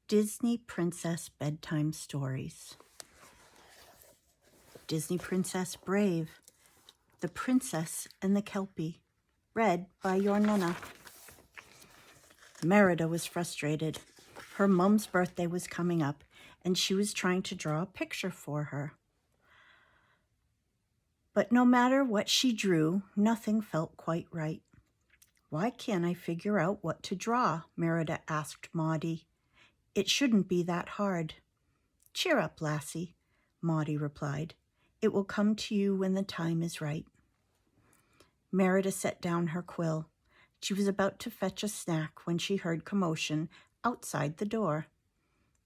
Disney Princess Bedtime Stories. Disney Princess Brave, The Princess and the Kelpie, read by your Nana. Merida was frustrated. Her mom's birthday was coming up, and she was trying to draw a picture for her. But no matter what she drew, nothing felt quite right. "Why can't I figure out what to draw?" Merida asked Maudie. "It shouldn't be that hard." "Cheer up, lassie," Maudie replied. "It will come to you when the time is right." Merida set down her quill. She was about to fetch a snack when she heard commotion outside the door.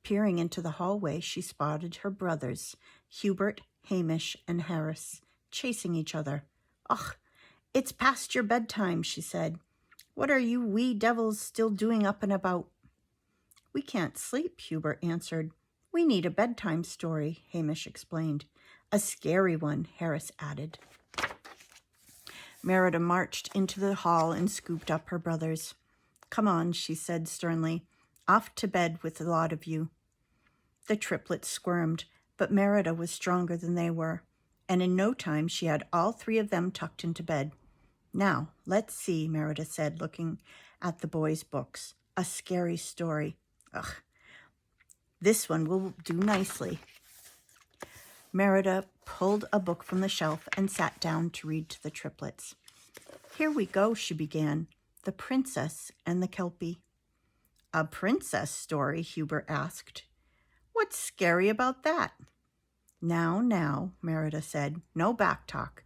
Peering into the hallway, she spotted her brothers, Hubert, Hamish, and Harris, chasing each other. "Ugh, it's past your bedtime," she said. "What are you wee devils still doing up and about?" "We can't sleep," Hubert answered. "We need a bedtime story," Hamish explained. "A scary one," Harris added. Merida marched into the hall and scooped up her brothers. "Come on," she said sternly. "Off to bed with the lot of you." The triplets squirmed, but Merida was stronger than they were, and in no time she had all three of them tucked into bed. "Now, let's see," Merida said, looking at the boys' books. "A scary story. Ugh, this one will do nicely." Merida pulled a book from the shelf and sat down to read to the triplets. "Here we go," she began. "The Princess and the Kelpie." "A princess story?" Hubert asked. "What's scary about that?" Now, Merida said. "No back talk.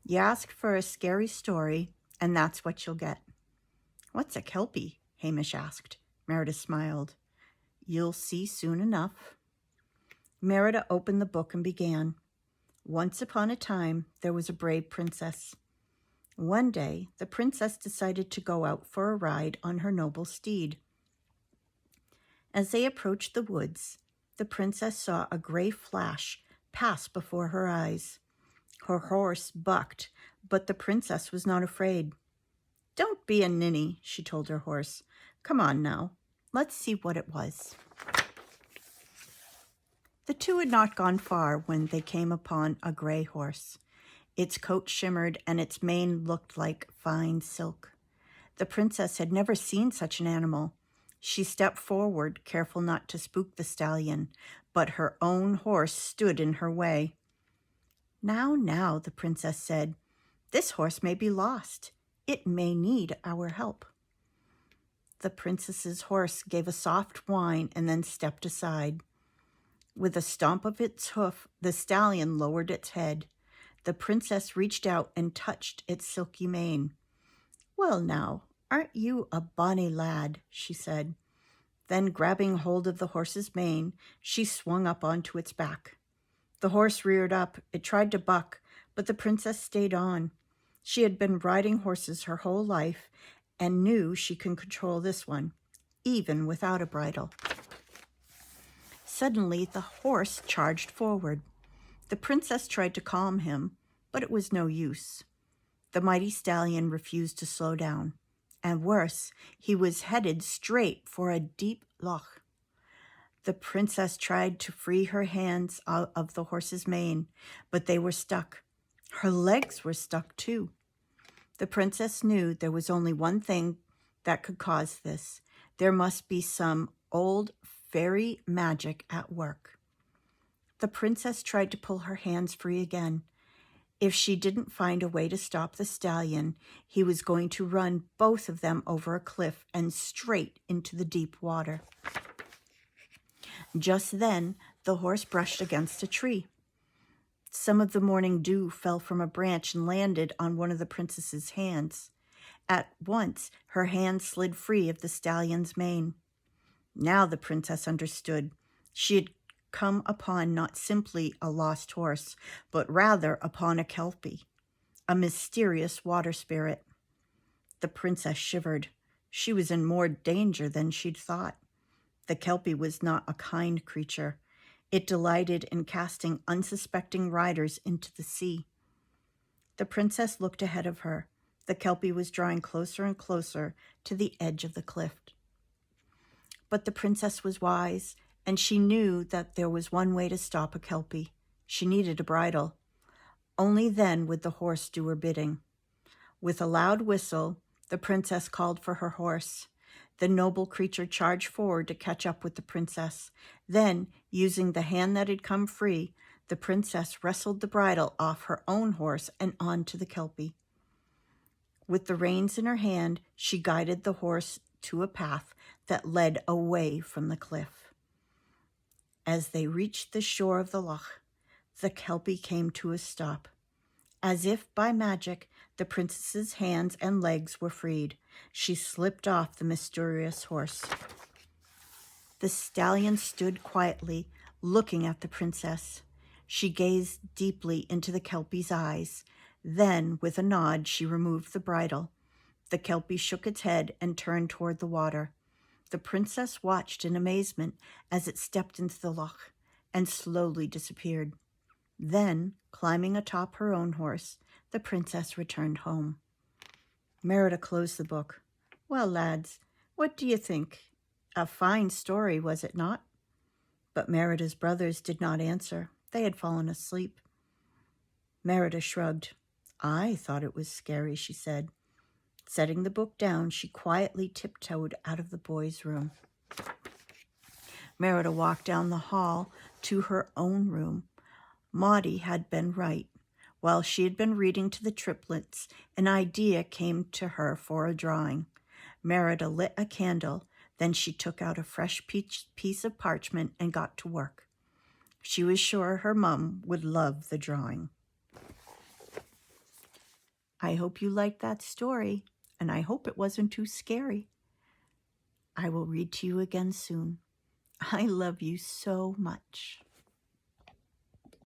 You ask for a scary story, and that's what you'll get." "What's a Kelpie?" Hamish asked. Merida smiled. "You'll see soon enough." Merida opened the book and began. Once upon a time, there was a brave princess. One day, the princess decided to go out for a ride on her noble steed. As they approached the woods, the princess saw a gray flash pass before her eyes. Her horse bucked, but the princess was not afraid. "Don't be a ninny," she told her horse. "Come on now, let's see what it was." The two had not gone far when they came upon a gray horse. Its coat shimmered and its mane looked like fine silk. The princess had never seen such an animal. She stepped forward, careful not to spook the stallion, but her own horse stood in her way. Now, the princess said, "This horse may be lost. It may need our help." The princess's horse gave a soft whine and then stepped aside. With a stomp of its hoof, the stallion lowered its head. The princess reached out and touched its silky mane. "Well now, aren't you a bonny lad?" she said. Then, grabbing hold of the horse's mane, she swung up onto its back. The horse reared up. It tried to buck, but the princess stayed on. She had been riding horses her whole life and knew she could control this one, even without a bridle. Suddenly, the horse charged forward. The princess tried to calm him, but it was no use. The mighty stallion refused to slow down, and worse, he was headed straight for a deep loch. The princess tried to free her hands out of the horse's mane, but they were stuck. Her legs were stuck too. The princess knew there was only one thing that could cause this. There must be some old fairy magic at work. The princess tried to pull her hands free again. If she didn't find a way to stop the stallion, he was going to run both of them over a cliff and straight into the deep water. Just then, the horse brushed against a tree. Some of the morning dew fell from a branch and landed on one of the princess's hands. At once, her hand slid free of the stallion's mane. Now the princess understood. She had come upon not simply a lost horse, but rather upon a Kelpie, a mysterious water spirit. The princess shivered. She was in more danger than she'd thought. The Kelpie was not a kind creature. It delighted in casting unsuspecting riders into the sea. The princess looked ahead of her. The Kelpie was drawing closer and closer to the edge of the cliff. But the princess was wise, and she knew that there was one way to stop a Kelpie. She needed a bridle. Only then would the horse do her bidding. With a loud whistle, the princess called for her horse. The noble creature charged forward to catch up with the princess. Then, using the hand that had come free, the princess wrestled the bridle off her own horse and onto the Kelpie. With the reins in her hand, she guided the horse to a path that led away from the cliff. As they reached the shore of the loch, the Kelpie came to a stop. As if by magic, the princess's hands and legs were freed. She slipped off the mysterious horse. The stallion stood quietly, looking at the princess. She gazed deeply into the Kelpie's eyes. Then, with a nod, she removed the bridle. The Kelpie shook its head and turned toward the water. The princess watched in amazement as it stepped into the loch and slowly disappeared. Then, climbing atop her own horse, the princess returned home. Merida closed the book. Well, lads, what do you think? A fine story, was it not? But Merida's brothers did not answer. They had fallen asleep. Merida shrugged. I thought it was scary, she said. Setting the book down, she quietly tiptoed out of the boys' room. Merida walked down the hall to her own room. Maudie had been right. While she had been reading to the triplets, an idea came to her for a drawing. Merida lit a candle. Then she took out a fresh piece of parchment and got to work. She was sure her mum would love the drawing. I hope you liked that story, and I hope it wasn't too scary. I will read to you again soon. I love you so much.